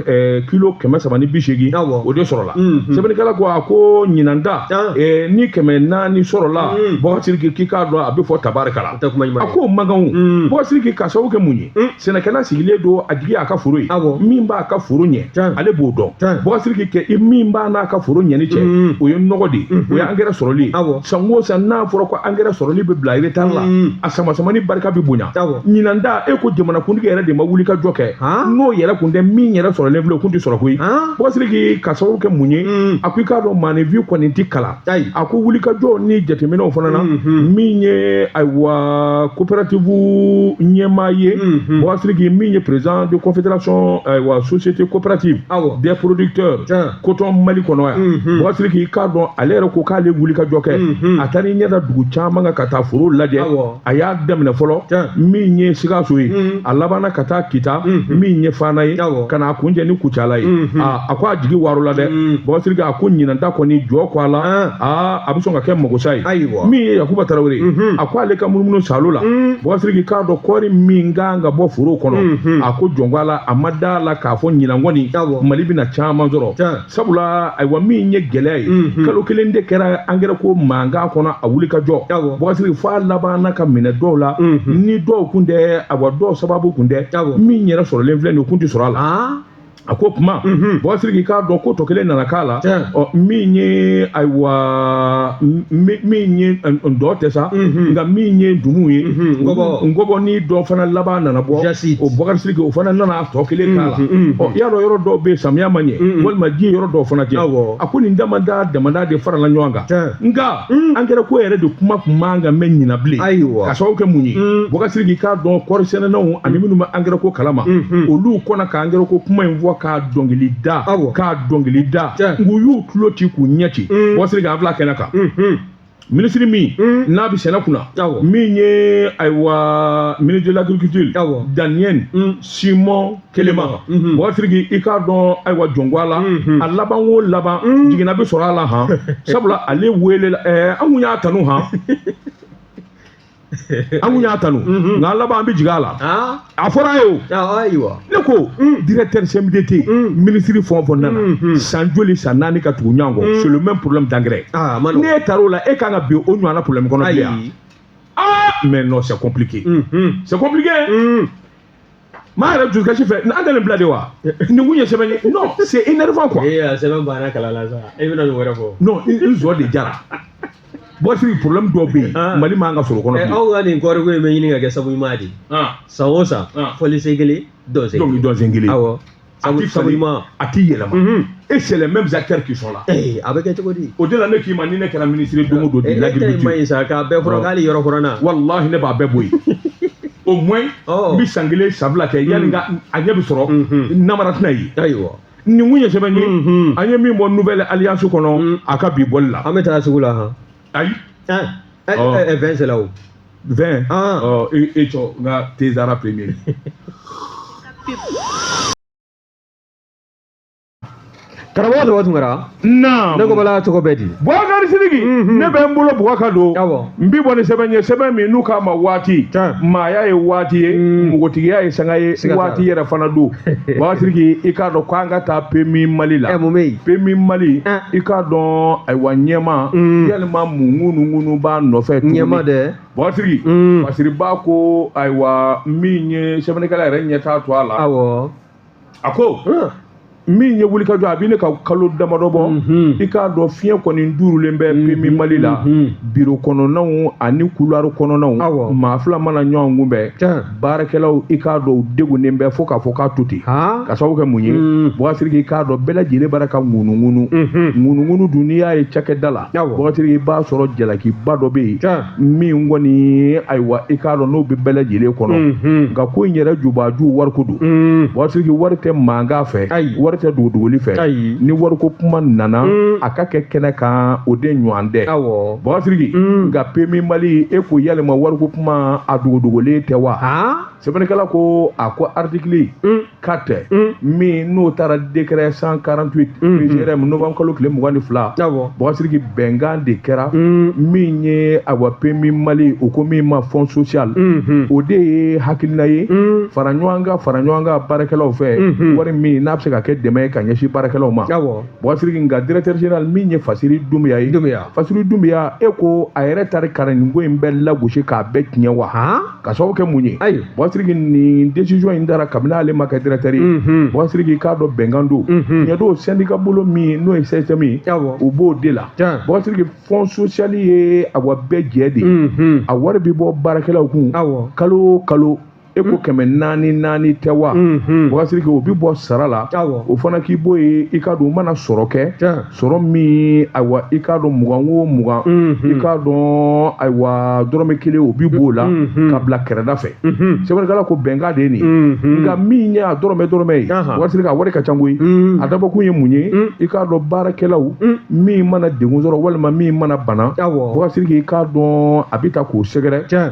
kilo 380 o de sɔrɔla sɛbɛnnikɛla ko a ko ɲinanda ni 400 sɔrɔla Bɔkasiri k'i k'a dɔn a bɛ fɔ tabarikala a ko maganw Bɔkasiri k'i ka sababu kɛ mun ye sɛnɛkɛla sigilen don a jigi a ka foro ye min b'a ka foro ɲɛ ale b'o dɔn Bɔkasiri k'i kɛ min b'a n'a ka foro ɲɛni cɛ o ye nɔgɔ de o ye engrais sɔrɔli san o san n'a fɔra ko engrais sɔrɔli bɛ bila retard la a sama-samani barika bɛ bonya ɲinanda e ko jamanakuntigi yɛrɛ de ma wuli ka jɔ kɛ n'o yɛrɛ kun tɛ min yɛrɛ sɔrɔlen filɛ o kun tɛ sɔrɔ koyi Bɔkasiri k'i ka sababu kɛ mun ye a ko i k'a dɔn maanifinya kɔni tɛ kalan a ko wuli ka jɔ ni jateminɛw fana na min ye ayiwa coopérative ɲɛmaa ye Bɔkasiri k'i min ye président de confédération société coopérative des producteurs coton Mali kɔnɔ yan Bɔkasiri k'i k'a dɔn ale yɛrɛ ko k'ale wuli ka jɔ kɛ a taara i ɲɛ da dugu caman ka taa foro lajɛ a y'a daminɛ fɔlɔ min ye Sikaso ye a labanna ka taa Kita min ye Fana ye ka n'a kunjɛ ni Kucala ye a ko a jigi waro la dɛ Bɔkasiri k'a ko ɲinanta kɔni jɔ ko a la a bɛ sɔn ka kɛ magosa ye min ye Yakuba Tarawele a ko ale ka munumunu salo la Bɔkasiri k'i k'a dɔn kɔɔri min kan ka bɔ foro kɔnɔ a ko jɔn ko a la a ma da la k'a fɔ ɲinan kɔni Mali bɛna caman sɔrɔ sabula ayiwa min ye gɛlɛya ye kalo kelen de kɛra engrais ko mankan kɔnɔ a wuli ka jɔ Bɔkasiri f'a labanna ka minɛ dɔw la ni dɔw kun tɛ ayiwa dɔw sababu kun tɛ min yɛrɛ sɔrɔlen filɛ nin o kun tɛ sɔrɔ a la a ko kuma Bɔkasiri k'i k'a dɔn ko tɔ kelen nana k'a la min ye ayiwa min ye dɔ tɛ sa nka min ye Dumu ye Ngɔbɔ ni dɔ fana laban nana bɔ o Bɔkasiri k'i o fana nana tɔ kelen k'a la y'a dɔn yɔrɔ dɔw bɛ yen samiya ma ɲɛ walima ji yɔrɔ dɔw fana cɛ a ko nin damada de farala ɲɔgɔn kan nka engrais ko yɛrɛ de kuma kun man kan mɛn ɲina bilen ka sababu kɛ mun ye Bɔkasiri k'i k'a dɔn kɔɔri sɛnɛnanw ani minnu bɛ engrais ko kalama olu kɔnna ka engrais ko kuma in fɔ k'a dɔnkili da ngu y'u tulo ci k'u ɲɛ ci Bɔkasiri k'a bila kɛnɛ kan ministre min n'a bɛ sɛnɛ kunna min ye ayiwa ministre de l'agriculture Daniel Simon Kelema Bɔkasiri k'i k'a dɔn ayiwa jɔnko a la a laban o laban jiginna bɛ sɔrɔ a la han sabula ale wele an kun y'a tanu han an kun y'a tanu nka laban an bɛ jigin a la a fɔra a ye o ne ko directeur CMDT ministre fɛn o fɛn nana san joli san 4 ka tugu ɲɔgɔn kɔ c'est le même problème d'engrais n'e taar'o la e kan ka bin o ɲɔgɔnna problème kɔnɔ bilen yan mais non c'est compliqué c'est compliqué maa yɛrɛ dusukasi fɛ an tɛ nin bila de wa nin kun ye sɛbɛn ye non c'est énervant quoi sɛbɛn banna kala la sa e bɛna nin wɛrɛ fɔ non i zɔ de jara Bɔkasiri problème dɔw bɛ yen Mali man ka sɔrɔ kɔnɔ bilen aw ka nin kɔɔri ko in bɛ ɲini ka kɛ sabu ɲuman de san o san fɔlisen kelen dɔnsen kelen awɔ sabu ɲuman a tɛ yɛlɛma et c'est les mêmes acteurs qui sont là a bɛ kɛ cogo di o de la ne k'i ma ni ne kɛra ministre don o don de l'agriculture ma ɲi sa k'a bɛɛ fɔra k'ale yɔrɔ kɔrɔna walahi ne b'a bɛɛ bɔ yen au moins n bɛ san kelen sabila kɛ yanni a ɲɛ bɛ sɔrɔ namara tɛna ye nin kun ye sɛbɛn ye an ye min bɔ nouvelle alliance kɔnɔ a ka bi bɔli la an bɛ taa sugu la han ayi 20 c'est là o 20 e cɔ nka Tezara premier karamɔgɔ dɔgɔ tun kɛra ne ko bala tɔgɔ bɛ di Bɔkari Sidiki ne bɛ n bolo Bɔka don n bi bɔ ni sɛbɛn ye sɛbɛn min n'u k'a ma waati maaya ye waati ye npogotigiya ye sanga ye waati yɛrɛ fana don Bɔkari Sidiki i k'a dɔn k'an ka taa PMI Mali la PMI Mali i k'a dɔn ayiwa ɲɛma yalima mun b'a nɔfɛ ɲɛma dɛ Bɔkari Sidiki Basiri b'a ko ayiwa min ye sɛbɛnnikɛla yɛrɛ ɲɛ t'a to a la a ko min ye wuli ka jɔ a bɛ ne ka kalo damadɔ bɔ i k'a dɔn fiɲɛ kɔni duurulen bɛ PMI Mali la biro kɔnɔnaw ani couloir kɔnɔnaw maa fila mana ɲɔgɔn kunbɛn baarakɛlaw i k'a dɔn u degunnen bɛ fo k'a fɔ k'a to ten ka sababu kɛ mun ye Bougazelli i k'a dɔn bɛɛ lajɛlen b'a ka ŋunuŋunu dun n'i y'a ye cakɛda la Bougazelli i b'a sɔrɔ jalakiba dɔ bɛ yen min kɔni ayiwa i k'a dɔn n'o bɛ bɛɛ lajɛlen kɔnɔ nka ko in yɛrɛ jubaju wariko don Bougazelli wari tɛ mankan fɛ wari tɛ dogoli fɛ ni wariko kuma nana a ka kɛ kɛnɛ kan o de ɲɔgɔn tɛ Bougazelli nka PMI Mali e ko yalima wariko kuma a dogodogolen tɛ wa sɛbɛnnikɛla ko a ko article 4 min n'o taara décret 148 PGRM novembre kalo tile 22 Bougazelli bɛnkan de kɛra min ye awa PMI Mali o ko min ma fond social o de ye hakilina ye fara ɲɔgɔn kan baarakɛlaw fɛ wari min n'a bɛ se ka kɛ dɛmɛ ye ka ɲɛsin baarakɛlaw ma Bougazelli nka directeur général min ye Fasiri Dunbiya ye Fasiri Dunbiya e ko a yɛrɛ taara kalanko in bɛɛ lagosi k'a bɛɛ tiɲɛ wa ka sababu kɛ mun ye Bougazelli nin décision in dara kabini ale ma kɛ directeur ye Bougazelli k'a dɔn bɛnkan don ɲɛ don syndicat bolo min n'o ye CSM ye u b'o de la Bougazelli fond social ye awa bɛɛ jɛ de a wari bɛ bɔ baarakɛlaw kun kalo kalo e ko 400 tɛ wa Bougazelli o bɛ bɔ sara la o fana k'i bɔ ye i k'a dɔn u mana sɔrɔ kɛ sɔrɔ min ayiwa i k'a dɔn 20 o 20 i k'a dɔn ayiwa dɔrɔmɛ 1 o bɛ b'o la ka bila kɛrɛda fɛ sɛbɛnnikɛla ko bɛnkan de ye nin nka min ye a dɔrɔmɛ ye Bougazelli ka wari ka ca koyi a dabɔkun ye mun ye i k'a dɔn baarakɛlaw min mana degun sɔrɔ walima min mana bana Bougazelli i k'a dɔn a bɛ ta k'o sɛgɛrɛ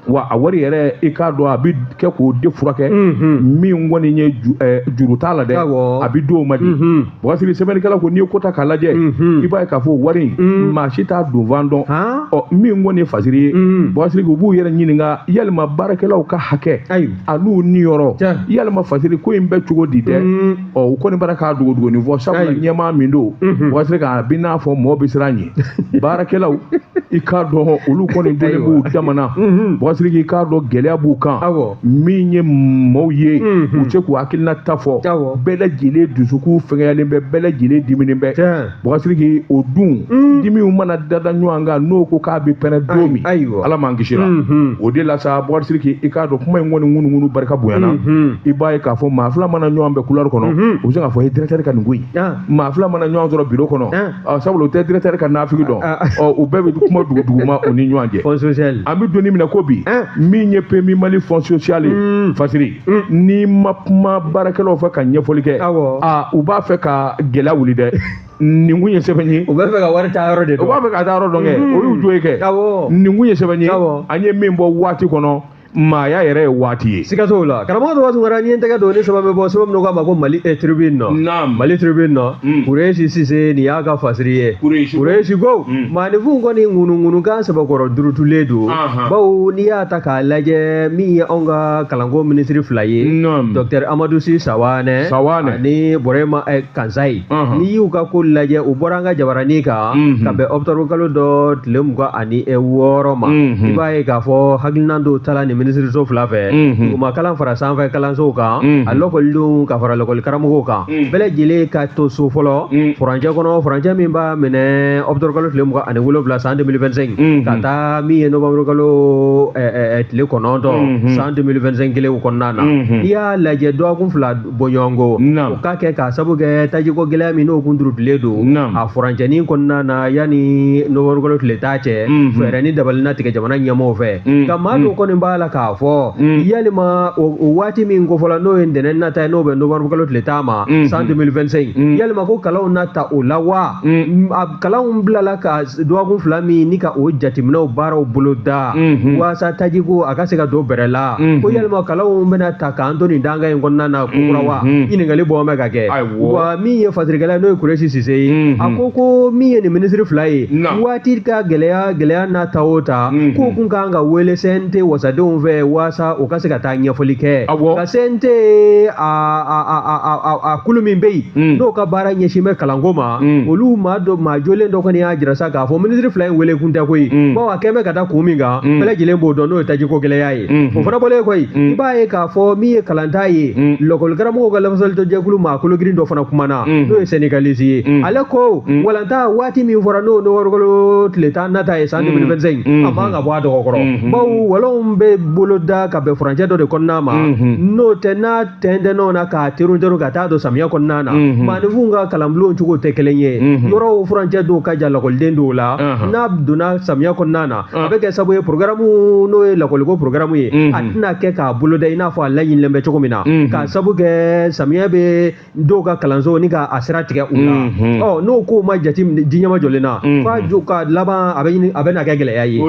wa a wari yɛrɛ i k'a dɔn a bɛ kɛ k'o de furakɛ min kɔni ye juru t'a la dɛ a bɛ d'o ma de Bougazelli sɛbɛnnikɛla ko n'i ye ko ta k'a lajɛ i b'a ye k'a fɔ wari in maa si t'a donfan dɔn min kɔni ye Fasiri ye Bougazelli u b'u yɛrɛ ɲininka yalima baarakɛlaw ka hakɛ a n'u niyɔrɔ yalima Fasiri ko in bɛ cogo di dɛ u kɔni bara k'a dogodogonin fɔ sabula ɲɛmaa min don Bougazelli k'a bɛ n'a fɔ mɔgɔ bɛ siran ɲɛ baarakɛlaw i k'a dɔn olu kɔni dɔnnen b'u damana Bougazelli k'a dɔn gɛlɛya b'u kan min ye maaw ye u cɛ k'u hakilina ta fɔ bɛɛ lajɛlen dusukun fɛngɛyalen bɛ bɛɛ lajɛlen diminen bɛ Bougazelli o dun dimiw mana dada ɲɔgɔn kan n'o ko k'a bɛ pɛrɛn don min Ala m'an kisi la o de la sa Bougazelli i k'a dɔn kuma in kɔni ŋunuŋunu barika bonyana i b'a ye k'a fɔ maa fila mana ɲɔgɔn bɛɛ couloir kɔnɔ u bɛ se k'a fɔ he directeur ka nin ko in maa fila mana ɲɔgɔn sɔrɔ bureau kɔnɔ sabula o tɛ directeur ka nafigi dɔn u bɛɛ bɛ kuma duguma o ni ɲɔgɔn cɛ an bɛ donni minɛ ko bi min ye PMI Mali fond social ye Fasiri ni ma kuma baarakɛlaw fɛ ka ɲɛfɔli kɛ u b'a fɛ ka gɛlɛya wuli dɛ nin kun ye sɛbɛn ye u b'a fɛ ka wari ta yɔrɔ de dɔn u b'a fɛ ka taa yɔrɔ dɔn kɛ o y'u jo ye kɛ nin kun ye sɛbɛn ye an ye min bɔ waati kɔnɔ maaya yɛrɛ ye waati ye siga t'o la karamɔgɔ dɔ tun kɛra ni n tɛgɛ don ni sɛbɛn bɛ bɔ sɛbɛn min k'a ma ko Mali tribune nɔ Mali tribune nɔ Kureshi Sise nin y'a ka Fasiri ye Kureshi ko maanifin kɔni ŋunuŋunukan sɛbɛkɔrɔ durutulen don bawo n'i y'a ta k'a lajɛ min ye anw ka kalanko minisiri fila ye Dr Amadou Sy Sawanɛ ani Burema Kansayi n'i y'u ka ko lajɛ u bɔra an ka jabaranin kan ka bɛn octobre kalo dɔ tile 26 ma i b'a ye k'a fɔ hakilina dɔw taara nin minisiriso fila fɛ u ma kalan fara sanfɛ kalansow kan a lɔkɔlidenw ka fara lɔkɔli karamɔgɔw kan bɛɛ lajɛlen ka to so fɔlɔ furancɛ kɔnɔ furancɛ min b'a minɛ octobre kalo tile 27 san 2025 ka taa min ye novembre kalo tile 9 san 2025 kelen kɔnɔna na i y'a lajɛ dɔgɔkun fila bɔɲɔgɔnko o ka kɛ k'a sabu kɛ tajiko gɛlɛya min n'o kun durutilen don a furancɛnin kɔnɔna na yanni novembre kalo tile t'a cɛ fɛɛrɛ ni dabalina tigɛ jamana ɲɛmɔgɔw fɛ nka maa dɔw kɔni b'a la k'a fɔ yalima o waati min kofɔla n'o ye ntɛnɛn nata ye n'o bɛ novembre kalo tile tan ma san 2025 yalima ko kalanw na ta o la wa kalanw bilala ka dɔgɔkun fila min ni ka o jateminɛw baaraw bolo da waasa tajiko a ka se ka don bɛrɛ la ko yalima kalanw bɛna ta k'an to nin danga in kɔnɔna na kura wa ɲininkali bɔ bɛ ka kɛ wa min ye fasirikɛla n'o ye Kureshi Sise ye a ko min ye nin minisiri fila ye waati ka gɛlɛya n'a ta o ta k'o kun kan ka wele CNT wasadenw fɛ waasa o ka se ka taa ɲɛfɔli kɛ ka se tɛ a kulu min bɛ yen n'o ka baara ɲɛsin bɛ kalanko ma olu maa jɔlen dɔ kɔni y'a jira sa k'a fɔ minisiri fila in wele kun tɛ koyi bawo a kɛlen bɛ ka taa kun min kan bɛɛ lajɛlen b'o dɔn n'o ye tajiko gɛlɛya ye o fana bɔlen koyi i b'a ye k'a fɔ min ye kalanta ye lɔkɔlikaramɔgɔw ka lafasalitɔjɛkulu maa kologirin dɔ fana kumana n'o ye sɛnɛgalisi ye ale ko walanta waati min fɔra n'o wɔrɔkɔlo tile tan nata ye san 2025 a man ka bɔ a dɔgɔ kɔrɔ bawo walaw bɛ bolo da ka bɛn furancɛ dɔ de kɔnɔna ma n'o tɛ n'a tɛntɛnn'o na k'a teru ka taa don samiya kɔnɔna na maaninfinw ka kalanbulon cogo tɛ kelen ye yɔrɔw furancɛ dɔw ka jan lakɔliden dɔw la n'a donna samiya kɔnɔna na a bɛ kɛ sababu ye programme n'o ye lakɔliko programme ye a tɛna kɛ k'a boloda i n'a fɔ a laɲinilen bɛ cogo min na k'a sababu kɛ samiya bɛ dɔw ka kalanso ni k'a sira tigɛ u la n'o ko ma jate diɲɛma jɔlen na f'a jo ka laban a bɛ na kɛ gɛlɛya ye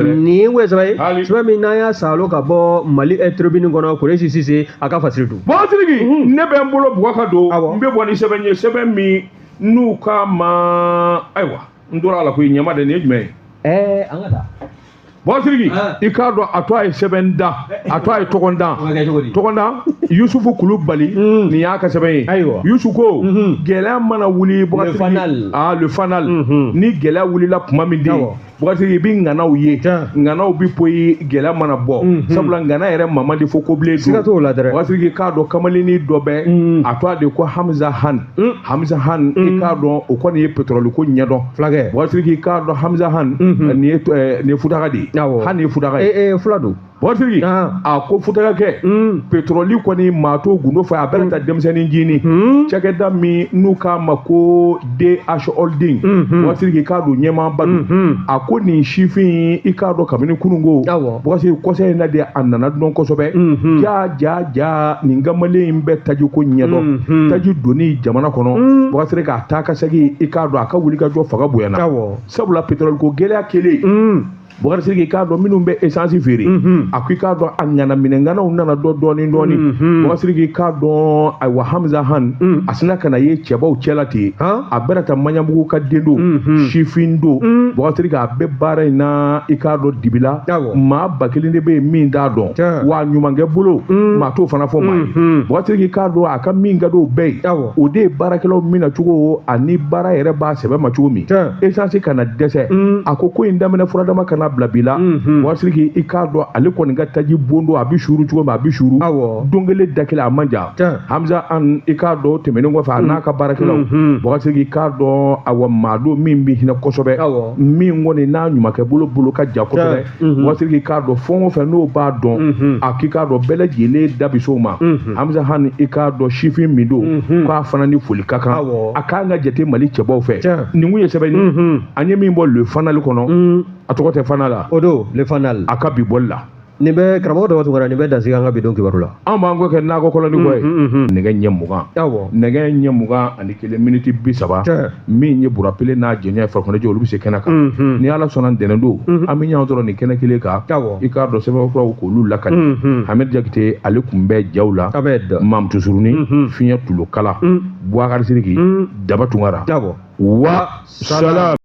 nin ye wo ye sɛbɛn min n'an y'a salo ka bɔ Mali tribune kɔnɔ Kuresi Sise a ka fasiri dun bon Sidiki ne bɛ n bolo Boubacar don n bɛ bɔ ni sɛbɛn ye sɛbɛn min n'u ka ma ayiwa n tora a la ko ɲɛma de nin ye jumɛn ye an ka taa bon Sidiki i k'a dɔn a to a ye sɛbɛn da a to a ye tɔgɔ da Yusufu Kulubali nin y'a ka sɛbɛn ye Yusufu ko gɛlɛya mana wuli le fanal ni gɛlɛya wulila kuma min de Boubacar i bɛ ŋanaw ye ŋanaw bɛ poyi gɛlɛya mana bɔ sabula ŋana yɛrɛ mama de fɔ ko bilen don Boubacar i k'a dɔn kamalennin dɔ bɛ a to a de ko Hamza Han i k'a dɔn o kɔni ye pétrole ko ɲɛdɔn Boubacar i k'a dɔn Hamza Han nin ye Futaka de ye Han ye Futaka ye fula don Boubacar a ko Futaka kɛ pétrole kɔni maa t'o gundo fɛ a bɛɛ ta denmisɛnnin jini cakɛda min n'u k'a ma ko DH Holding Boubacar i k'a dɔn ɲɛmaaba don a ko nin sifin i k'a dɔn kabini kununko Boubacar kɔsɛ in na de a nana dɔn kosɛbɛ ja nin kamalen in bɛ taji ko ɲɛdɔn taji donni jamana kɔnɔ Boubacar k'a taa ka segin i k'a dɔn a ka wuli ka jɔ fanga bonyana sabula pétrole ko gɛlɛya kelen Boubacar i k'a dɔn minnu bɛ essence feere a ko i k'a dɔn a ŋanaminɛŋanaw nana dɔɔni Boubacar i k'a dɔn ayiwa Hamza Han a sina ka na ye cɛbaw cɛla ten a bɛna ta Maɲanbugu ka den don sifin don Boubacar a bɛ baara in na i k'a dɔn dibila maa 1000 de bɛ yen min t'a dɔn wa ɲumankɛ bolo maa t'o fana fɔ maa ye Boubacar i k'a dɔn a ka min ka d'o bɛɛ ye o de ye baarakɛlaw mina cogo ani baara yɛrɛ b'a sɛbɛ ma cogo min essence kana dɛsɛ a ko in daminɛ furadama kana bila bi la Boubacar i k'a dɔn ale kɔni ka taji bon don a bɛ suru cogo min a bɛ suru don kelen da kelen a man jan Hamza Han i k'a dɔn tɛmɛnen kɔfɛ a n'a ka baarakɛlaw Boubacar i k'a dɔn awa maa don min bɛ hinɛ kosɛbɛ min kɔni n'a ɲumankɛ bolo ka jan kosɛbɛ Boubacar i k'a dɔn fɛn o fɛn n'o b'a dɔn a k'i k'a dɔn bɛɛ lajɛlen da bɛ s'o ma Hamza Han i k'a dɔn sifin min don k'a fana ni foli ka kan a k'an ka jate Mali cɛbaw fɛ nin kun ye sɛbɛn ye an ye min bɔ le fanal kɔnɔ a tɔgɔ tɛ fana la o don le fanal a ka bi bɔli la nin bɛ karamɔgɔ dɔ tun nin bɛ dansigi an ka bidon kibaru la an b'an ko kɛ nakɔ kɔlɔni kɔ ye nɛgɛ ɲɛ 20 nɛgɛ ɲɛ 21 miniti 30 min ye burapele n'a jɛɲɔ farikɔnɔjɛ olu bɛ se kɛnɛ kan ni ala sɔnna ntɛnɛn don an bɛ ɲɔgɔn sɔrɔ nin kɛnɛ kelen kan i k'a dɔn sɛbɛnfuraw k'olu lakali Hamid Jakite ale tun bɛ jaw la Mamutu Surunin Fiɲɛ Tulokala Boubacar Sidiki Daba Tunkara wa salam